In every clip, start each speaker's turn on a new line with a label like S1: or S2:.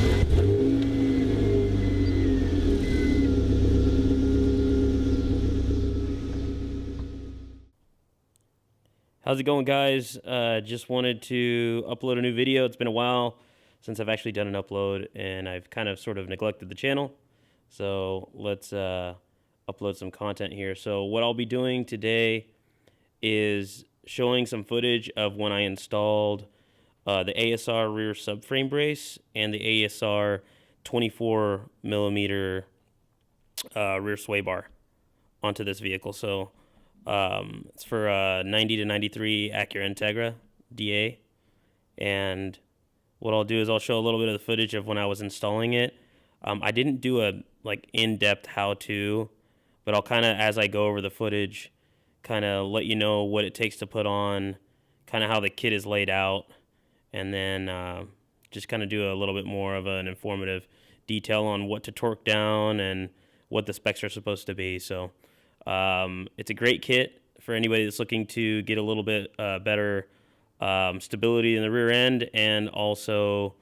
S1: How's it going, guys? Just wanted to upload a new video. It's been a while since I've actually done an upload, and I've kind of sort of neglected the channel. So let's upload some content here. So what I'll be doing today is showing some footage of when I installed the ASR rear subframe brace and the ASR 24 millimeter rear sway bar onto this vehicle. So it's for 90 to 93 Acura Integra DA, and what I'll do is I'll show a little bit of the footage of when I was installing it. I didn't do a in-depth how-to, but I'll kind of, as I go over the footage, kind of let you know what it takes to put on, kind of how the kit is laid out, and then just kind of do a little bit more of an informative detail on what to torque down and what the specs are supposed to be. So it's a great kit for anybody that's looking to get a little bit better stability in the rear end, and also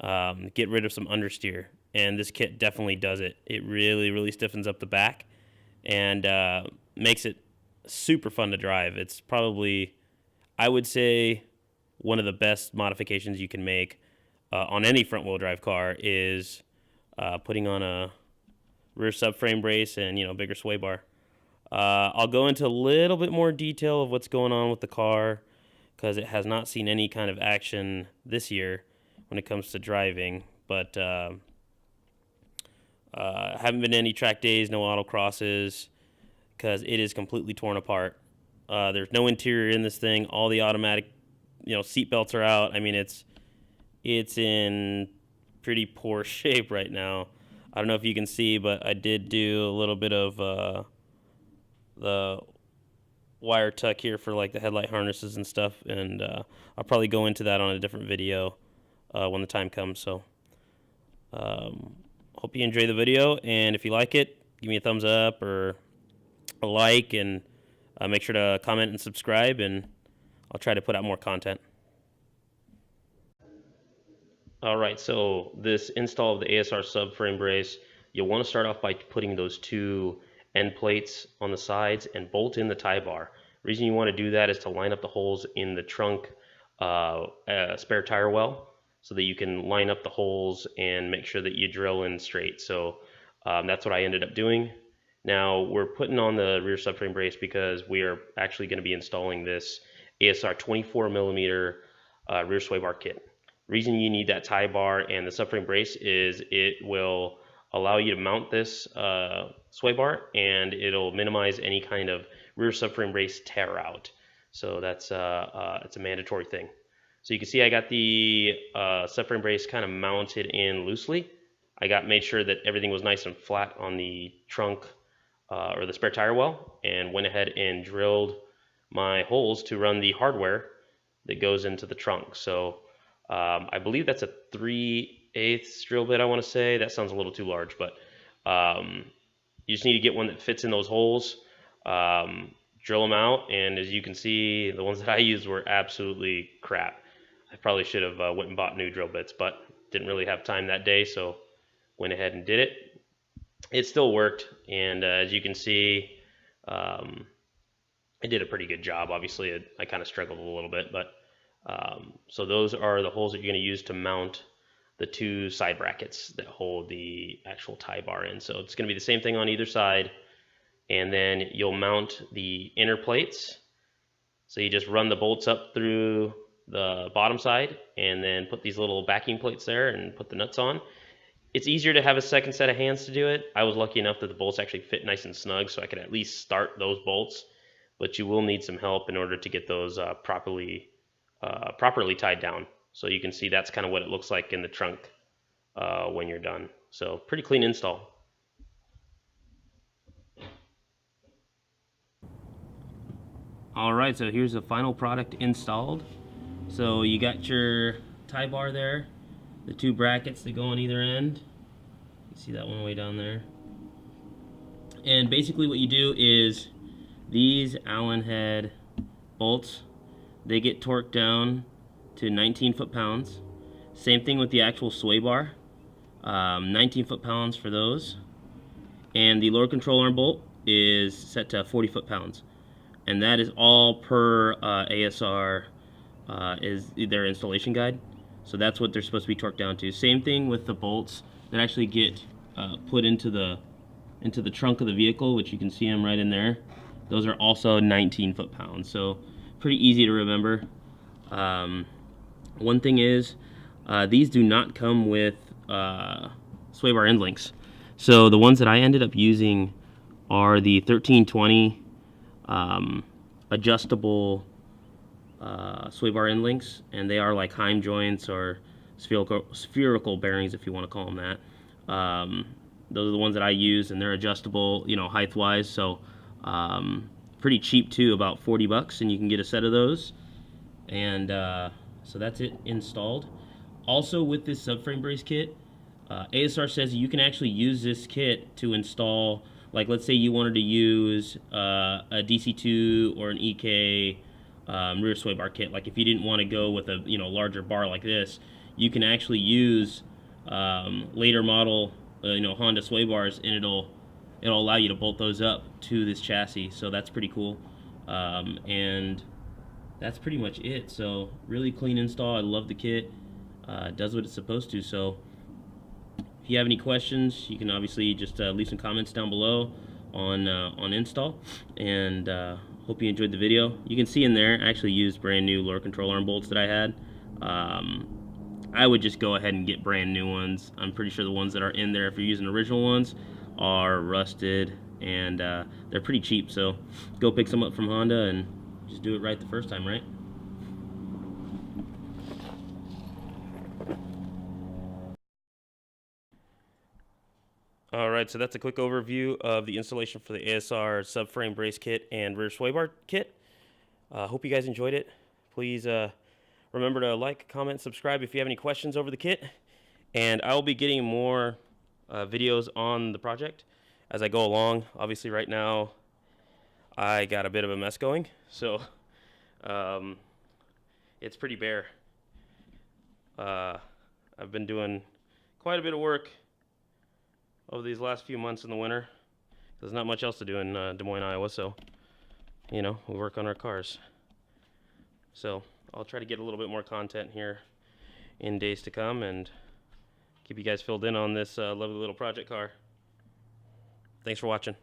S1: get rid of some understeer. And this kit definitely does it. It really, really stiffens up the back and makes it super fun to drive. It's probably, I would say, one of the best modifications you can make on any front-wheel drive car is putting on a rear subframe brace and, bigger sway bar. I'll go into a little bit more detail of what's going on with the car, because it has not seen any kind of action this year when it comes to driving. But haven't been any track days, no autocrosses, because it is completely torn apart. There's no interior in this thing. All the automatic, seat belts are out. I mean, it's in pretty poor shape right now. I don't know if you can see, but I did do a little bit of the wire tuck here for the headlight harnesses and stuff, and I'll probably go into that on a different video when the time comes. So hope you enjoy the video, and if you like it, give me a thumbs up or a like, and make sure to comment and subscribe, and I'll try to put out more content. Alright, so this install of the ASR subframe brace, you'll want to start off by putting those two end plates on the sides and bolt in the tie bar. The reason you want to do that is to line up the holes in the trunk spare tire well, so that you can line up the holes and make sure that you drill in straight. So that's what I ended up doing. Now we're putting on the rear subframe brace because we are actually going to be installing this ASR 24 millimeter rear sway bar kit. The reason you need that tie bar and the subframe brace is it will allow you to mount this sway bar, and it'll minimize any kind of rear subframe brace tear out. So that's it's a mandatory thing. So you can see I got the subframe brace kind of mounted in loosely. I made sure that everything was nice and flat on the trunk or the spare tire well, and went ahead and drilled my holes to run the hardware that goes into the trunk. So I believe that's a 3/8 drill bit, I want to say. That sounds a little too large, but you just need to get one that fits in those holes, drill them out, and as you can see, the ones that I used were absolutely crap. I probably should have went and bought new drill bits, but didn't really have time that day, so went ahead and did it. It still worked, and as you can see, I did a pretty good job. Obviously, I kind of struggled a little bit, but so those are the holes that you're going to use to mount the two side brackets that hold the actual tie bar in. So it's going to be the same thing on either side, and then you'll mount the inner plates. So you just run the bolts up through the bottom side, and then put these little backing plates there and put the nuts on. It's easier to have a second set of hands to do it. I was lucky enough that the bolts actually fit nice and snug, so I could at least start those bolts, but you will need some help in order to get those properly tied down. So you can see that's kind of what it looks like in the trunk when you're done. So pretty clean install. Alright, so here's the final product installed. So you got your tie bar there, the two brackets that go on either end. You see that one way down there. And basically what you do is these Allen head bolts, they get torqued down to 19 foot-pounds. Same thing with the actual sway bar. 19 foot-pounds for those. And the lower control arm bolt is set to 40 foot-pounds. And that is all per ASR is their installation guide. So that's what they're supposed to be torqued down to. Same thing with the bolts that actually get put into the trunk of the vehicle, which you can see them right in there. Those are also 19 foot-pounds, so pretty easy to remember. One thing is, these do not come with sway bar end links. So the ones that I ended up using are the 1320 adjustable sway bar end links, and they are like Heim joints or spherical bearings, if you want to call them that. Those are the ones that I use, and they're adjustable, you know, height wise. So pretty cheap too, about 40 bucks, and you can get a set of those. And so that's it installed. Also with this subframe brace kit, ASR says you can actually use this kit to install, like let's say you wanted to use a DC2 or an EK rear sway bar kit. Like if you didn't want to go with a larger bar like this, you can actually use later model Honda sway bars, and it'll allow you to bolt those up to this chassis. So that's pretty cool. And that's pretty much it. So really clean install. I love the kit. It does what it's supposed to. So if you have any questions, you can obviously just leave some comments down below on install. And hope you enjoyed the video. You can see in there I actually used brand new lower control arm bolts that I had. I would just go ahead and get brand new ones. I'm pretty sure the ones that are in there, if you're using original ones, are rusted, and they're pretty cheap. So go pick some up from Honda and just do it right the first time, right? Alright, so that's a quick overview of the installation for the ASR subframe brace kit and rear sway bar kit. Hope you guys enjoyed it. Please remember to like, comment, subscribe if you have any questions over the kit. And I will be getting more videos on the project as I go along. Obviously right now I got a bit of a mess going, so it's pretty bare. I've been doing quite a bit of work over these last few months in the winter. There's not much else to do in Des Moines, Iowa, so we work on our cars. So I'll try to get a little bit more content here in days to come and keep you guys filled in on this lovely little project car. Thanks for watching.